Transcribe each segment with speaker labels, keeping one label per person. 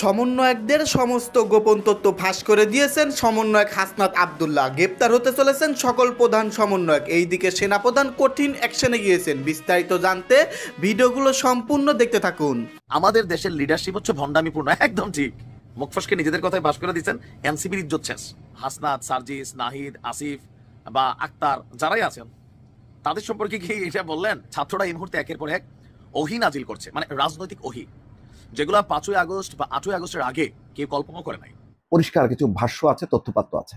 Speaker 1: সমন্বয়কদের সমস্ত গোপন তথ্য ফাঁস করে দিয়েছেন সমন্বয়ক হাসনাত আব্দুল্লাহ। গ্রেপ্তার হতে চলেছেন সকল প্রধান সমন্বয়ক। এইদিকে সেনাপ্রধান কঠিন অ্যাকশনে গিয়েছেন। বিস্তারিত জানতে ভিডিওগুলো সম্পূর্ণ দেখতে থাকুন।
Speaker 2: আমাদের দেশের লিডারশিপ হচ্ছে ভণ্ডামিপূর্ণ, একদম ঠিক। মুখফসকে নিজেদের কথায় বাস করে দিচ্ছেন, এনসিপির ইজ্জত শেষ। হাসনাত, সার্জিস, নাহিদ, আসিফ বা আক্তার যারাই আছেন তাদের সম্পর্কে কি এটা বললেন? ছাত্ররা এই মুহূর্তে একের পর এক ওহি নাজিল করছে, মানে রাজনৈতিক ওহি, যেগুলো 5ই আগস্ট বা 8ই আগস্টের আগে কেউ কল্পনা করে নাই।
Speaker 3: পরিষ্কার কিছু ভাষ্য আছে, তথ্যপাত্র আছে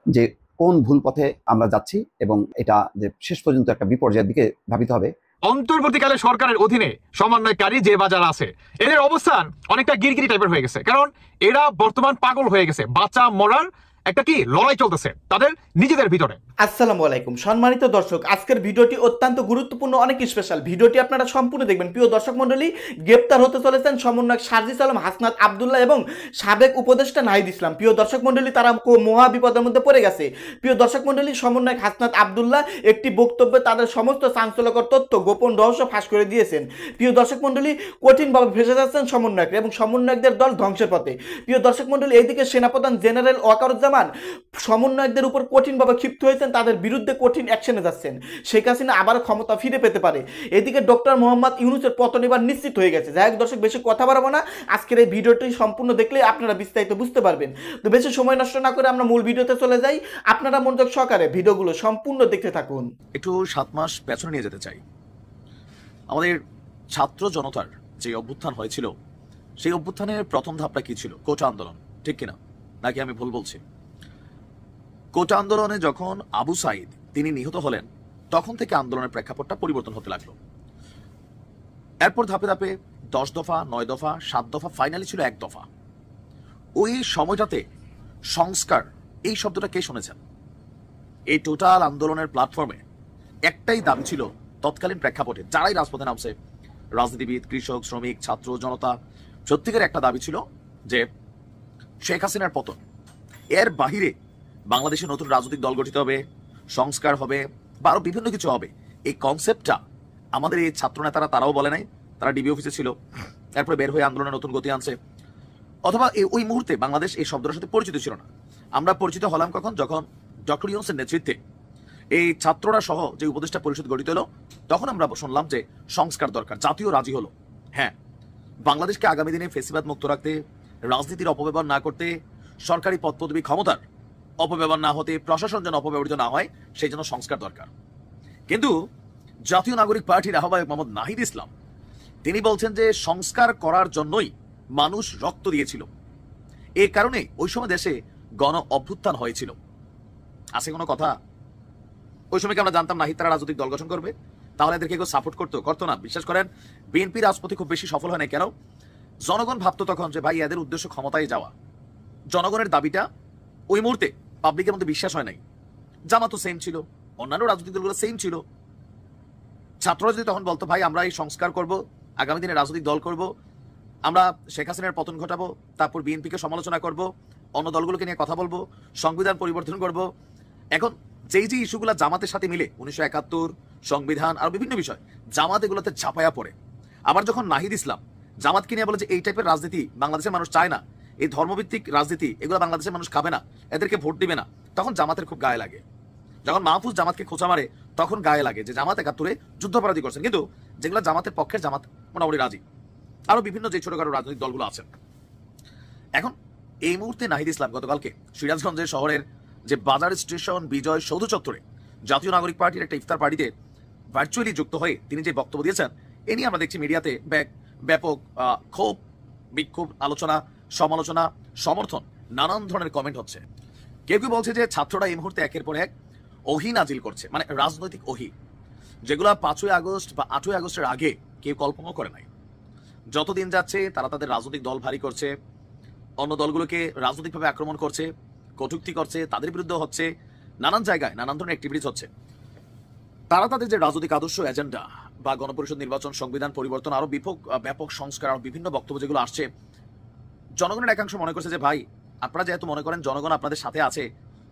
Speaker 3: যে কোন ভুল পথে আমরা যাচ্ছি এবং এটা যে শেষ পর্যন্ত একটা বিপর্যয়ের দিকে ধাবিত হবে।
Speaker 4: অন্তর্বর্তীকালে সরকারের অধীনে সমন্বয়কারী যে বাজার আছে এদের অবস্থান অনেকটা গিরগিরি টাইপের হয়ে গেছে, কারণ এরা বর্তমান পাগল হয়ে গেছে। বাঁচা মরার একটা কি লড়াই চলতেছে তাদের নিজেদের ভিতরে।
Speaker 1: আসসালামু আলাইকুম সম্মানিত দর্শক, আজকের ভিডিওটি অত্যন্ত গুরুত্বপূর্ণ, অনেক স্পেশাল। ভিডিওটি আপনারা সম্পূর্ণ দেখবেন। প্রিয় দর্শক মণ্ডলী, গ্রেপ্তার হতে চলেছেন সমন্বয়ক সার্জিস আলম, হাসনাত আব্দুল্লাহ এবং সাবেক উপদেষ্টা নাহিদ ইসলাম। প্রিয় দর্শক মণ্ডলী, তারা মহা বিপদের মধ্যে পড়ে গেছে। প্রিয় দর্শক মণ্ডলী, সমন্বয়ক হাসনাত আব্দুল্লাহ একটি বক্তব্যে তাদের সমস্ত চাঞ্চল্যকর তথ্য, গোপন রহস্য ফাঁস করে দিয়েছেন। প্রিয় দর্শক মণ্ডলী, কঠিনভাবে ফেসে যাচ্ছেন সমন্বয়ক এবং সমন্বয়কদের দল ধ্বংসের পথে। প্রিয় দর্শক মণ্ডলী, এইদিকে সেনাপ্রধান জেনারেল ওয়াকারুজ্জামান সমন্বয়কদের উপর কঠিনভাবে ক্ষিপ্ত হয়েছেন, তাদের বিরুদ্ধে কঠিন অ্যাকশনে যাচ্ছেন। শেখ হাসিনা আবার ক্ষমতা ফিরে পেতে পারে। এদিকে ডক্টর মোহাম্মদ ইউনূসের পতন এবার নিশ্চিত হয়ে গেছে। যাই হোক দর্শক, বেশি কথা বাড়াবো না, আজকের এই ভিডিওটি সম্পূর্ণ দেখলে আপনারা বিস্তারিত বুঝতে পারবেন। তো বেশি সময় নষ্ট না করে আমরা মূল ভিডিওতে চলে যাই। আপনারা মনোযোগ সহকারে ভিডিওগুলো সম্পূর্ণ দেখতে থাকুন।
Speaker 2: একটু 7 মাস পেছনে নিয়ে যেতে চাই। আমাদের ছাত্র জনতার যে অভ্যুত্থান হয়েছিল, সেই অভ্যুত্থানের প্রথম ধাপটা কি ছিল? কোটা আন্দোলন, ঠিক কিনা? নাকি আমি ভুল বলছি? কোটা আন্দোলনে যখন আবু সাইদ তিনি নিহত হলেন, তখন থেকে আন্দোলনের প্রেক্ষাপটটা পরিবর্তন হতে লাগলো। এরপর ধাপে ধাপে 10 দফা, 9 দফা, 7 দফা, ফাইনালি ছিল 1 দফা। ওই সময়টাতে সংস্কার এই শব্দটা কে শুনেছেন? এই টোটাল আন্দোলনের প্ল্যাটফর্মে একটাই দাবি ছিল তৎকালীন প্রেক্ষাপটে, যারাই রাজপথে নামছে, রাজনীতিবিদ, কৃষক, শ্রমিক, ছাত্র জনতা, প্রত্যেকের একটা দাবি ছিল যে শেখ হাসিনার পতন। এর বাহিরে বাংলাদেশে নতুন রাজনৈতিক দল গঠিত হবে, সংস্কার হবে বা আরো বিভিন্ন কিছু হবে। এই কনসেপ্টটা আমাদের এই ছাত্র নেতারা তারাও বলে নাই, তারা ডিবি অফিসে ছিল, এরপরে বের হয়ে আন্দোলনে নতুন গতি আনছে। অথবা ওই মুহূর্তে বাংলাদেশ এই শব্দটার সাথে পরিচিত ছিল না। আমরা পরিচিত হলাম কখন? যখন ডক্টর ইউনূসের নেতৃত্বে এই ছাত্ররা সহ যে উপদেষ্টা পরিষদ গঠিত হলো, তখন আমরা শুনলাম যে সংস্কার দরকার, জাতীয় রাজি হলো। হ্যাঁ, বাংলাদেশকে আগামী দিনে ফেসিবাদ মুক্ত রাখতে, রাজনীতির অপব্যবহার না করতে, সরকারি পদ পদবি ক্ষমতার অপব্যবহার না হতে, প্রশাসন যেন অপব্যবহৃত না হয়, সেই জন্য সংস্কার দরকার। কিন্তু জাতীয় নাগরিক পার্টির আহ্বায়ক মোহাম্মদ নাহিদ ইসলাম তিনি বলছেন যে সংস্কার করার জন্যই মানুষ রক্ত দিয়েছিল, এই কারণে ওই সময় দেশে গণ অভ্যুত্থান হয়েছিল। আছে কোনো কথা? ওই সময় কি আমরা জানতাম নাহিদ তারা রাজনৈতিক দল গঠন করবে? তাহলে এদেরকে কেউ সাপোর্ট করতো না। বিশ্বাস করেন, বিএনপি রাজপথে খুব বেশি সফল হয় না। কেন? জনগণ ভাবতো তখন যে ভাই এদের উদ্দেশ্য ক্ষমতায় যাওয়া। জনগণের দাবিটা ওই মুহূর্তে পাবলিকের মধ্যে বিশ্বাস হয় নাই। জামাতও সেম ছিল, অন্যান্য রাজনৈতিক দলগুলো সেম ছিল। ছাত্ররা যদি তখন বলতো ভাই আমরা এই সংস্কার করব, আগামী দিনে রাজনৈতিক দল করব, আমরা শেখ হাসিনার পতন ঘটাবো, তারপর বিএনপিকে সমালোচনা করব, অন্য দলগুলোকে নিয়ে কথা বলবো, সংবিধান পরিবর্তন করব। এখন যেই যে ইস্যুগুলো জামাতের সাথে মিলে, 1971, সংবিধান আর বিভিন্ন বিষয়, জামাত এগুলোতে ঝাঁপায়া পড়ে। আবার যখন নাহিদ ইসলাম জামাতকে নিয়ে বলে যে এই টাইপের রাজনীতি বাংলাদেশের মানুষ চায় না, এই ধর্মভিত্তিক রাজনীতি এগুলো বাংলাদেশের মানুষ খাবে না, এদেরকে ভোট দিবে না, তখন জামাতের খুব গায়ে লাগে। যখন মাহফুজ জামাতকে খোঁচা মারে, তখন গায়ে লাগে যে জামাত 71-এ যুদ্ধাপরাধী করছেন। কিন্তু যেগুলো জামাতের পক্ষের, জামাত মোটামুটি রাজি। আরো বিভিন্ন যে ছোটখাটো রাজনৈতিক দলগুলো আছেন। এখন এই মুহূর্তে নাহিদ ইসলাম গতকালকে সিরাজগঞ্জের শহরের যে বাজার স্টেশন বিজয় সৌধ চত্বরে জাতীয় নাগরিক পার্টির একটা ইফতার পার্টিতে ভার্চুয়ালি যুক্ত হয়ে তিনি যে বক্তব্য দিয়েছেন, এ নিয়ে আমরা দেখছি মিডিয়াতে ব্যাপক ক্ষোভ, বিক্ষোভ, আলোচনা, সমালোচনা, সমর্থন, নানান ধরনের কমেন্ট হচ্ছে। কেউ কেউ বলছে যে ছাত্ররা এই মুহূর্তে একের পর এক ওহি নাজিল করছে, মানে রাজনৈতিক ওহি, যেগুলো 5ই আগস্ট বা 8ই আগস্টের আগে কেউ কল্পনা করে নাই। যতদিন যাচ্ছে তারা তাদের রাজনৈতিক দল ভারী করছে, অন্য দলগুলোকে রাজনৈতিকভাবে আক্রমণ করছে, কটূক্তি করছে, তাদের বিরুদ্ধে হচ্ছে, নানান জায়গায় নানান ধরনের অ্যাক্টিভিটিস হচ্ছে। তারা তাদের যে রাজনৈতিক আদর্শ, এজেন্ডা বা গণপরিষদ নির্বাচন, সংবিধান পরিবর্তন, আরো ব্যাপক সংস্কার, আরো বিভিন্ন বক্তব্য যেগুলো আসছে, জনগণের একাংশ মনে করছে যে ভাই আপনারা যেহেতু মনে করেন জনগণ আপনাদের সাথে আছে,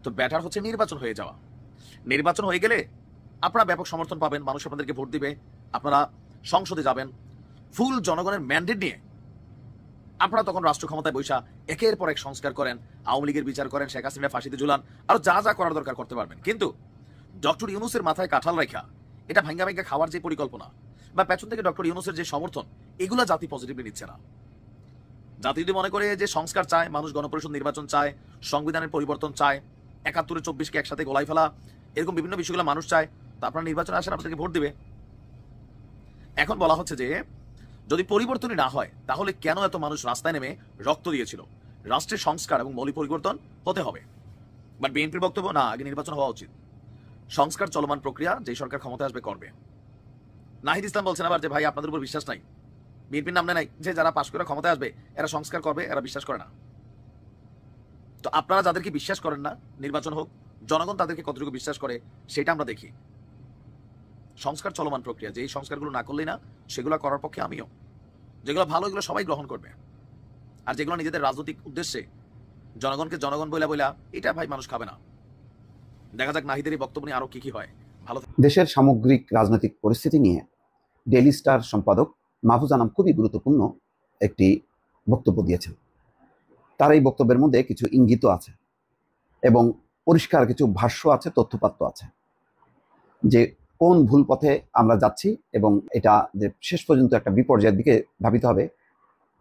Speaker 2: তো ব্যাটার হচ্ছে নির্বাচন হয়ে যাওয়া। নির্বাচন হয়ে গেলে আপনারা ব্যাপক সমর্থন পাবেন, মানুষ আপনাদেরকে ভোট দিবে, আপনারা সংসদে যাবেন, ফুল জনগণের ম্যান্ডেট নিয়ে আপনারা তখন রাষ্ট্র ক্ষমতায় বৈশা একের পর এক সংস্কার করেন, আওয়ামী লীগের বিচার করেন, শেখ হাসিনা ফাঁসিতে ঝুলান, আর যা যা করার দরকার করতে পারবেন। কিন্তু ডক্টর ইউনূসের মাথায় কাঁঠাল রেখা এটা ভাঙ্গা ভাঙ্গা খাওয়ার যে পরিকল্পনা বা পেছন থেকে ডক্টর ইউনূসের যে সমর্থন, এগুলা জাতি পজিটিভলি নিচ্ছে না। জাতি যদি মনে করে যে সংস্কার চায়, মানুষ গণপরিষদ নির্বাচন চায়, সংবিধানের পরিবর্তন চায়, ৭১-এ ২৪কে একসাথে গলায় ফেলা, এরকম বিভিন্ন বিষয়গুলো মানুষ চায়, তো আপনারা নির্বাচনে আসেন, আপনাদেরকে ভোট দিবে। এখন বলা হচ্ছে যে যদি পরিবর্তনই না হয় তাহলে কেন এত মানুষ রাস্তায় নেমে রক্ত দিয়েছিল? রাষ্ট্রের সংস্কার এবং মৌলিক পরিবর্তন হতে হবে। বাট বিএনপির বক্তব্য, না, আগে নির্বাচন হওয়া উচিত, সংস্কার চলমান প্রক্রিয়া, যে সরকার ক্ষমতায় আসবে করবে। নাহিদ ইসলাম বলছেন আবার যে ভাই আপনাদের উপর বিশ্বাস নাই, বিএনপির নাম নাই, যে যারা পাশ করে ক্ষমতায় আসবে এরা সংস্কার করবে, এরা বিশ্বাস করে না। তো আপনারা যাদেরকে বিশ্বাস করেন না, নির্বাচন হোক, জনগণ তাদেরকে কতটুকু বিশ্বাস করে সেটা আমরা দেখি। সংস্কার চলমান প্রক্রিয়া, যে এই সংস্কারগুলো না করলেই না, সেগুলো করার পক্ষে আমিও। যেগুলো ভালো এগুলো সবাই গ্রহণ করবে, আর যেগুলো নিজেদের রাজনৈতিক উদ্দেশ্যে জনগণকে জনগণ বইলা বইলা, এটা ভাই মানুষ খাবে না। দেখা যাক নাহিদের এই বক্তব্য নিয়ে আরো কি কি হয়। ভালো
Speaker 3: দেশের সামগ্রিক রাজনৈতিক পরিস্থিতি নিয়ে ডেইলি স্টার সম্পাদক মাহফুজ আনাম খুবই গুরুত্বপূর্ণ একটি বক্তব্য দিয়েছেন। তার এই বক্তব্যের মধ্যে কিছু ইঙ্গিত আছে এবং পরিষ্কার কিছু ভাষ্য আছে, তথ্যপাত্র আছে, যে কোন ভুল পথে আমরা যাচ্ছি এবং এটা যে শেষ পর্যন্ত একটা বিপর্যয়ের দিকে ধাবিত হবে,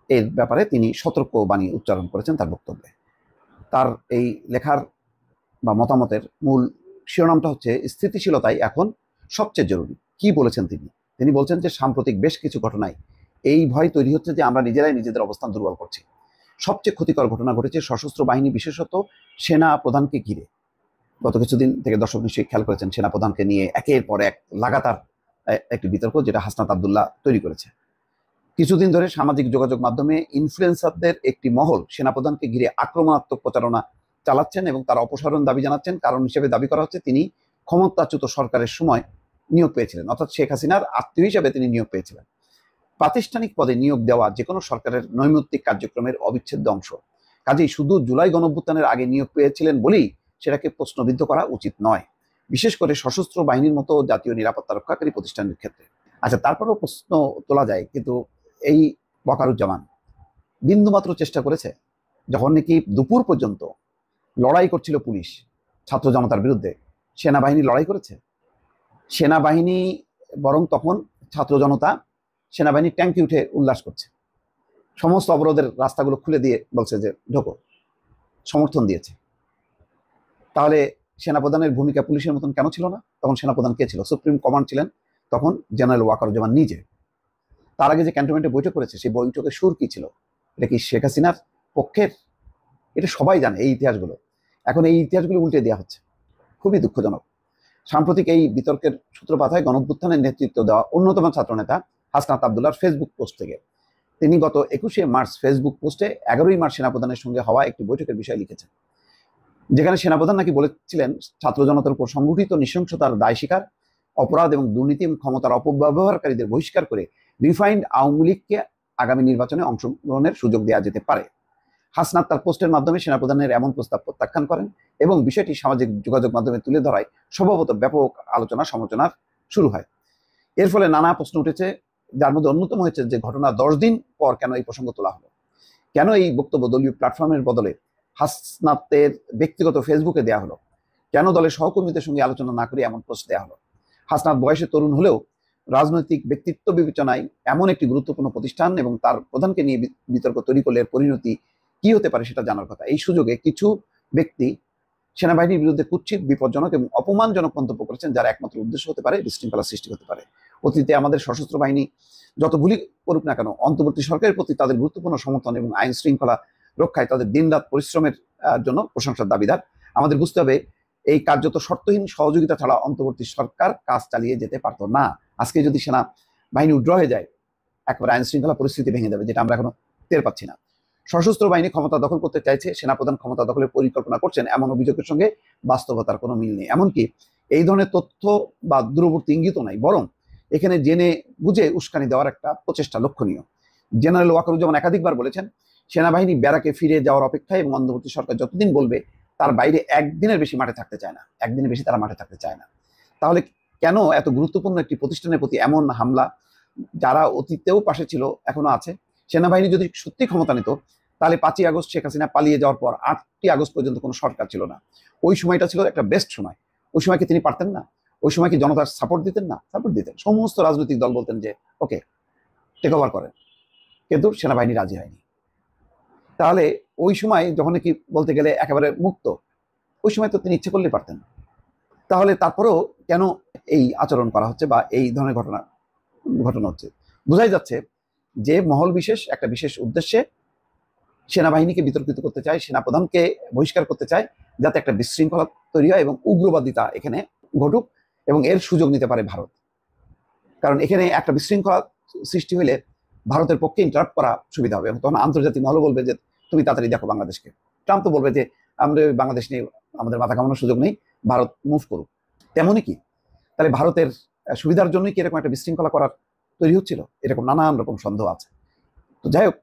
Speaker 3: এর ব্যাপারে তিনি সতর্ক বাণী উচ্চারণ করেছেন তার বক্তব্যে। তার এই লেখার বা মতামতের মূল শিরোনামটা হচ্ছে স্থিতিশীলতাই এখন সবচেয়ে জরুরি। কি বলেছেন তিনি? তিনি বলছেন যে সাম্প্রতিক বেশ কিছু ঘটনায় এই ভয় তৈরি হচ্ছে যে আমরা নিজেরাই নিজেদের অবস্থান দুর্বল করছি। সবচেয়ে ক্ষতিকর ঘটনা ঘটেছে সশস্ত্র বাহিনী, বিশেষত সেনা প্রধানকে ঘিরে। গত কিছুদিন থেকে দর্শক নিশ্চয়ই খেয়াল করেছেন, সেনা প্রধানকে নিয়ে একের পর এক লাগাতার একটি বিতর্ক, যেটা হাসনাত আব্দুল্লাহ তৈরি করেছে। কিছুদিন ধরে সামাজিক যোগাযোগ মাধ্যমে ইনফ্লুয়েন্সারদের একটি মহল সেনাপ্রধানকে ঘিরে আক্রমণাত্মক প্রচারণা চালাচ্ছেন এবং তার অপসারণ দাবি জানাচ্ছেন। কারণ হিসেবে দাবি করা হচ্ছে তিনি ক্ষমতাচ্যুত সরকারের সময় নিয়োগ পেয়েছিলেন, অর্থাৎ শেখ হাসিনার আত্মীয় হিসেবে তিনি নিয়োগ পেয়েছিলেন। প্রাতিষ্ঠানিক পদে নিয়োগ দেওয়া যে কোনো সরকারের নৈমিত্তিক কার্যক্রমের অবিচ্ছেদ্য অংশ। কাজেই শুধু জুলাই গণঅভ্যুত্থানের আগে নিয়োগ পেয়েছিলেন বলেই সেটাকে প্রশ্নবিদ্ধ করা উচিত নয়, বিশেষ করে সশস্ত্র বাহিনীর মতো জাতীয় নিরাপত্তা রক্ষাকারী প্রতিষ্ঠানের ক্ষেত্রে। আচ্ছা, তারপরেও প্রশ্ন তোলা যায়, কিন্তু এই ওয়াকারুজ্জামান বিন্দুমাত্র চেষ্টা করেছে? যখন নাকি দুপুর পর্যন্ত লড়াই করছিল পুলিশ ছাত্র জনতার বিরুদ্ধে, সেনাবাহিনী লড়াই করেছে? সেনাবাহিনী বরং তখন ছাত্র জনতা সেনাবাহিনী ট্যাঙ্কি উঠে উল্লাস করছে, সমস্ত অবরোধের রাস্তাগুলো খুলে দিয়ে বলছে যে ঢোকো, সমর্থন দিয়েছে। তাহলে সেনাপ্রধানের ভূমিকা পুলিশের মতন কেন ছিল না? তখন সেনাপ্রধান কে ছিল? সুপ্রিম কমান্ড ছিলেন তখন জেনারেল ওয়াকারুজ্জামান নিজে। তার আগে যে ক্যান্টনমেন্টে বৈঠক করেছে, সেই বৈঠকের সুর কি ছিল? এটা কি শেখ হাসিনার পক্ষের? এটা সবাই জানে এই ইতিহাসগুলো। এখন এই ইতিহাসগুলো উল্টে দেওয়া হচ্ছে, খুবই দুঃখজনক। সাম্প্রতিক এই বিতর্কের সূত্রপাত হয় গণঅভ্যুত্থানের নেতৃত্ব দেওয়া অন্যতম ছাত্রনেতা হাসনাত আব্দুল্লাহর ফেসবুক পোস্ট থেকে। তিনি গত ২১শে মার্চ ফেসবুক পোস্টে ১১ই মার্চ সেনাপ্রধানের সঙ্গে হওয়া একটি বৈঠকের বিষয় লিখেছেন, যেখানে সেনাপ্রধান নাকি বলেছিলেন ছাত্র জনতার উপর সংগঠিত নৃশংসতার দায় স্বীকার, অপরাধ এবং দুর্নীতি এবং ক্ষমতার অপব্যবহারকারীদের বহিষ্কার করে রিফাইন্ড আওয়ামী লীগকে আগামী নির্বাচনে অংশগ্রহণের সুযোগ দেওয়া যেতে পারে। হাসনাত তার পোস্টের মাধ্যমে সেনাপ্রধানের এমন প্রস্তাব প্রত্যাখ্যান করেন এবং বিষয়টি সামাজিক যোগাযোগ মাধ্যমে তুলে ধরায় স্বভাবত ব্যাপক আলোচনা সমালোচনার শুরু হয়। এর ফলে নানা প্রশ্ন উঠেছে, যার মধ্যে অন্যতম হয়েছে যে ঘটনা ১০ দিন পর কেন এই প্রসঙ্গ তোলা হলো? কেন এই বক্তব্য দলীয় প্ল্যাটফর্মের বদলে হাসনাতের ব্যক্তিগত ফেসবুকে দেওয়া হলো? কেন দলের সহকর্মীদের সঙ্গে আলোচনা না করে এমন পোস্ট দেওয়া হলো? হাসনাত বয়সে তরুণ হলেও রাজনৈতিক ব্যক্তিত্ব বিবেচনায় এমন একটি গুরুত্বপূর্ণ প্রতিষ্ঠান এবং তার প্রধানকে নিয়ে বিতর্ক তৈরি করলে এর পরিণতি কি হতে পারে সেটা জানার কথা। এই সুযোগে কিছু ব্যক্তি সেনাবাহিনীর বিরুদ্ধে কুৎসিত, বিপজ্জনক এবং অপমানজনক মন্তব্য করেছেন, যার একমাত্র উদ্দেশ্য হতে পারে বিশৃঙ্খলা সৃষ্টি হতে পারে। অতীতে আমাদের সশস্ত্র বাহিনী যত ভুলই করুক না কেন, অন্তর্বর্তী সরকারের প্রতি তাদের গুরুত্বপূর্ণ সমর্থন এবং আইন শৃঙ্খলা রক্ষায় তাদের দিনরাত পরিশ্রমের জন্য প্রশংসার দাবিদার। আমাদের বুঝতে হবে, এই কার্যত শর্তহীন সহযোগিতা ছাড়া অন্তর্বর্তী সরকার কাজ চালিয়ে যেতে পারতো না। আজকে যদি সেনা বাহিনী উইথড্র হয়ে যায়, একবারে আইন শৃঙ্খলা পরিস্থিতি ভেঙে যাবে, যেটা আমরা এখনো টের পাচ্ছি না। সশস্ত্র বাহিনী ক্ষমতা দখল করতে চাইছে, সেনাপ্রধান ক্ষমতা দখলের পরিকল্পনা করছেন, এমন অভিযোগের সঙ্গে বাস্তবতার কোনো মিল নেই। এমনকি এই ধরনের তথ্য বা দূরবর্তী ইঙ্গিত নাই, বরং এখানে জেনে বুঝে উস্কানি দেওয়ার একটা প্রচেষ্টা লক্ষণীয়। জেনারেল ওয়াকারুজ্জামান একাধিকবার বলেছেন, সেনাবাহিনী ব্যারাকে ফিরে যাওয়ার অপেক্ষায় এবং অন্তর্বর্তী সরকার যতদিন বলবে তার বাইরে একদিনের বেশি মাঠে থাকতে চায় না, একদিনের বেশি তারা মাঠে থাকতে চায় না। তাহলে কেন এত গুরুত্বপূর্ণ একটি প্রতিষ্ঠানের প্রতি এমন হামলা, যারা অতীতেও পাশে ছিল, এখনো আছে, সেনাবাহিনী যদি সত্যি ক্ষমতা নিত, তাহলে 5ই আগস্ট শেখ হাসিনা পালিয়ে যাওয়ার পর 8ই আগস্ট পর্যন্ত কোনো সরকার ছিল না। ওই সময়টা ছিল একটা বেস্ট সময়। ওই সময় কি তিনি পারতেন না? ওই সময় কি জনতার সাপোর্ট দিতেন না? সাপোর্ট দিতেন। সমস্ত রাজনৈতিক দল বলতেন যে ওকে, টেক ওভার করেন, কিন্তু সেনাবাহিনী রাজি হয়নি। তাহলে ওই সময় যখন কি বলতে গেলে একেবারে মুক্ত, ওই সময় তো তিনি ইচ্ছে করলেই পারতেন। তাহলে তারপরেও কেন এই আচরণ করা হচ্ছে বা এই ধরনের ঘটনা হচ্ছে? বোঝাই যাচ্ছে যে মহল বিশেষ একটা বিশেষ উদ্দেশ্যে সেনাবাহিনীকে বিতর্কিত করতে চায়, সেনাপ্রধানকে বহিষ্কার করতে চায়, যাতে একটা বিশৃঙ্খলা তৈরি হয় এবং উগ্রবাদিতা এখানে ঘটুক, এবং এর সুযোগ নিতে পারে ভারত। কারণ এখানে একটা বিশৃঙ্খলা সৃষ্টি হলে ভারতের পক্ষে ইন্টারাপ্ট করা সুবিধা হবে, এবং তখন আন্তর্জাতিক মহল বলবে যে তুমি তাড়াতাড়ি দেখো বাংলাদেশকে। ট্রাম্প তো বলবে যে আমরা বাংলাদেশ নিয়ে আমাদের মাথা কামানোর সুযোগ নেই, ভারত মুভ করুক। তেমনই কি তাহলে ভারতের সুবিধার জন্যই কি এরকম একটা বিশৃঙ্খলা করার তৈরি হচ্ছিল? এরকম নানান রকম সন্দেহ আছে। তো যাই হোক,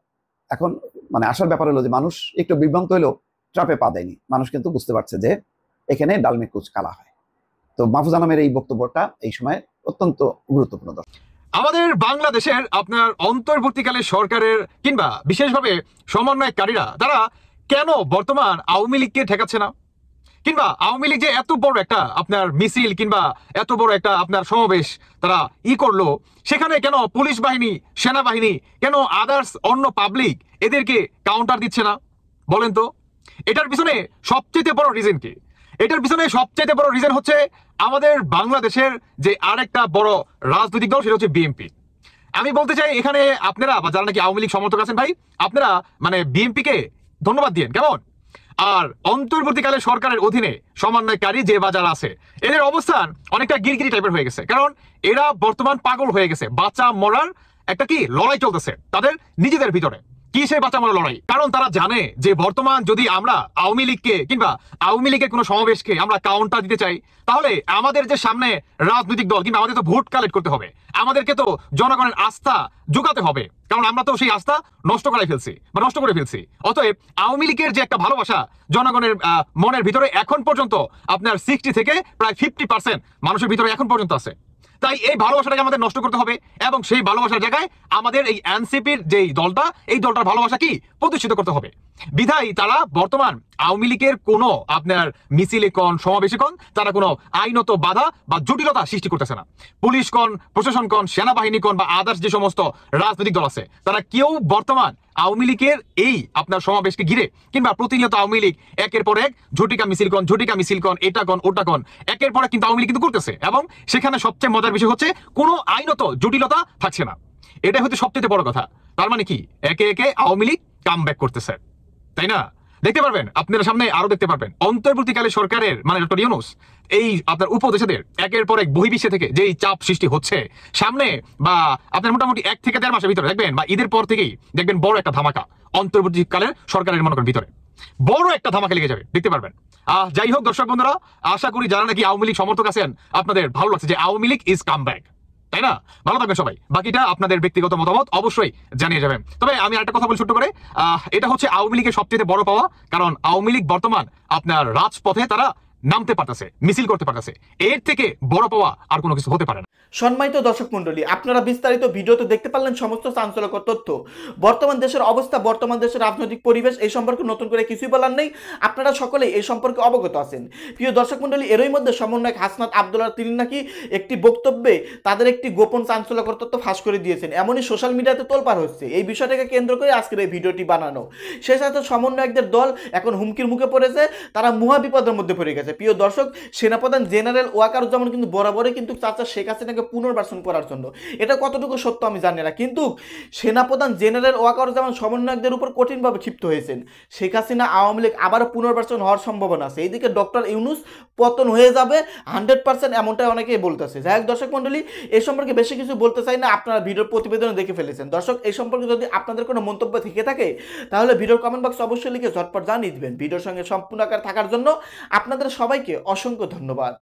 Speaker 3: এখন মানে আসার ব্যাপার হলো যে মানুষ একটু বিভ্রান্ত হলেও ট্রাপে পা দেয়নি। মানুষ কিন্তু বুঝতে পারছে যে এখানে ডালমে কুচ কালা হয়। তো মাহফুজ আনামের এই বক্তব্যটা এই সময় অত্যন্ত গুরুত্বপূর্ণ।
Speaker 4: আমাদের বাংলাদেশের আপনার অন্তর্বর্তীকালে সরকারের কিংবা বিশেষভাবে সমন্বয়কারীরা তারা কেন বর্তমান আওয়ামী লীগকে ঠেকাচ্ছে না, কিংবা আওয়ামী লীগ যে এত বড় একটা আপনার মিছিল কিংবা এত বড় একটা আপনার সমাবেশ তারা করলো, সেখানে কেন পুলিশ বাহিনী, সেনাবাহিনী, কেন আদার্স অন্য পাবলিক এদেরকে কাউন্টার দিচ্ছে না বলেন তো? এটার পিছনে সবচেয়ে বড় রিজন কি? এটার পিছনে সবচেয়ে বড় রিজন হচ্ছে আমাদের বাংলাদেশের যে আরেকটা বড় রাজনৈতিক দল, সেটা হচ্ছে বিএনপি। আমি বলতে চাই এখানে আপনারা বা যারা নাকি আওয়ামী লীগ সমর্থক আছেন ভাই, আপনারা মানে বিএনপি কে ধন্যবাদ দিয়েন, কেমন? আর অন্তর্বর্তীকালে সরকারের অধীনে সমন্বয়কারী যে বাজার আছে, এদের অবস্থান অনেকটা গিরগিরি টাইপের হয়ে গেছে। কারণ এরা বর্তমান পাগল হয়ে গেছে। বাঁচা মরার একটা কি লড়াই চলতেছে তাদের নিজেদের ভিতরে। কি সেই বাঁচা মরা লড়াই? কারণ তারা জানে যে বর্তমান যদি আমরা আওয়ামী লীগকে কিংবা আওয়ামী লীগের কোনো সমাবেশকে আমরা কাউন্টার দিতে চাই, তাহলে আমাদের যে সামনে রাজনৈতিক দল কিংবা আমাদের তো ভোট কালেক্ট করতে হবে, আমাদেরকে তো জনগণের আস্থা জোগাতে হবে। কারণ আমরা তো সেই আস্থা নষ্ট করে ফেলছি। অতএব আওয়ামী লীগের যে একটা ভালোবাসা জনগণের মনের ভিতরে এখন পর্যন্ত আপনার 60 থেকে প্রায় 50% মানুষের ভিতরে এখন পর্যন্ত আছে। তাই এই ভালোবাসাটাকে আমাদের নষ্ট করতে হবে, এবং সেই ভালোবাসার জায়গায় আমাদের এই এনসিপির যেই দলটা, এই দলটার ভালোবাসা কি প্রতিষ্ঠিত করতে হবে। বিধায় তারা বর্তমান আওয়ামী লীগের কোনো আপনার মিছিলে কোন, সমাবেশে কোন, তারা কোনো আইনত বাধা বা জটিলতা সৃষ্টি করতেছে না। পুলিশ কোন, প্রশাসন কোন, সেনাবাহিনী কোন বা আদার্স যে সমস্ত রাজনৈতিক দল আছে, তারা কেউ বর্তমান আওয়ামী লীগের এই আপনার সমাবেশকে ঘিরে কিংবা প্রতিনিয়ত আওয়ামী লীগ একের পর এক ঝটিকা মিছিল কোন, এটা কোন, ওটা কোন, একের পর এক কিন্তু আওয়ামী লীগ কিন্তু করতেছে, এবং সেখানে সবচেয়ে মজার বিষয় হচ্ছে কোনো আইনত জটিলতা থাকছে না। এটা হচ্ছে সবচেয়ে বড় কথা। তার মানে কি, একে একে আওয়ামী লীগ কাম ব্যাক করতেছে, তাই না? দেখতে পারবেন আপনারা সামনে, আরো দেখতে পারবেন অন্তর্বর্তীকালে সরকারের মানে ডক্টর ইউনূস এই আপনার উপদেষ্টাদের একের পর এক বহির্বিশ্বে থেকে যেই চাপ সৃষ্টি হচ্ছে সামনে, বা আপনার মোটামুটি 1 থেকে 1.5 মাসের ভিতরে দেখবেন, বা ঈদের পর থেকেই দেখবেন বড় একটা ধামাকা অন্তর্বর্তীকালের সরকারের মনে করেন ভিতরে বড় একটা ধামাকা লেগে যাবে, দেখতে পারবেন। যাই হোক দর্শক বন্ধুরা, আশা করি যারা নাকি আওয়ামী লীগ সমর্থক আছেন আপনাদের ভালো লাগছে যে Awami League is come back, তাই না? ভালো থাকবেন সবাই। বাকিটা আপনাদের ব্যক্তিগত মতামত অবশ্যই জানিয়ে যাবেন। তবে আমি একটা কথা বলি ছোট্ট করে, এটা হচ্ছে আওয়ামী লীগের সবচেয়ে বড় পাওয়া। কারণ আওয়ামী লীগ বর্তমান আপনার রাজপথে তারা নামতে পারতেছে, মিছিল করতে পারতেছে। এর থেকে বড় পাওয়া আর কোনো কিছু হতে পারে না।
Speaker 1: সম্মানিত দর্শক মন্ডলী, আপনারা বিস্তারিত ভিডিওতে দেখতে পারলেন সমস্ত চাঞ্চল্যকর তথ্য। বর্তমান দেশের অবস্থা, বর্তমান দেশের রাজনৈতিক পরিবেশ, এই সম্পর্কে নতুন করে কিছুই বলার নেই। আপনারা সকলেই এই সম্পর্কে অবগত আছেন। প্রিয় দর্শক মন্ডলী, এরই মধ্যে সমন্বয়ক হাসনাত আব্দুল্লাহ তিনি নাকি একটি বক্তব্যে তাদের একটি গোপন চাঞ্চল্যকর তথ্য ফাঁস করে দিয়েছেন, এমনই সোশ্যাল মিডিয়াতে তোলপাড় হচ্ছে। এই বিষয়টাকে কেন্দ্র করে আজকের এই ভিডিওটি বানানো। সেই সাথে সমন্বয়কদের দল এখন হুমকির মুখে পড়েছে, তারা মহা বিপদের মধ্যে পড়ে গেছে। প্রিয় দর্শক, সেনাপ্রধান জেনারেল ওয়াকারুজ্জামান কিন্তু বরাবরই কিন্তু চাচা শেখ হাসিনাকে পুনর্বাসন করার জন্য, এটা কতটুকু সত্য আমি জানি না, কিন্তু সেনাপ্রধান জেনারেল ওয়াকারুজ্জামান সমন্বয়কদের উপর কঠিনভাবে ক্ষিপ্ত হয়েছেন। শেখ হাসিনা, আওয়ামী লীগ আবারও পুনর্বাসন হওয়ার সম্ভাবনা আছে। এইদিকে ডক্টর ইউনূস পতন হয়ে যাবে 100%, এমনটাই অনেকেই বলতেছে। যাই হোক দর্শক মন্ডলী, এই সম্পর্কে বেশি কিছু বলতে চাই না, আপনারা ভিডিওর প্রতিবেদনে দেখে ফেলেছেন। দর্শক, এই সম্পর্কে যদি আপনাদের কোনো মন্তব্য থেকে থাকে তাহলে ভিডিওর কমেন্ট বক্সে অবশ্যই লিখে ঝটপট জানিয়ে দিবেন। ভিডিওর সঙ্গে সম্পূর্ণ আকার থাকার জন্য আপনাদের সবাইকে অসংখ্য ধন্যবাদ।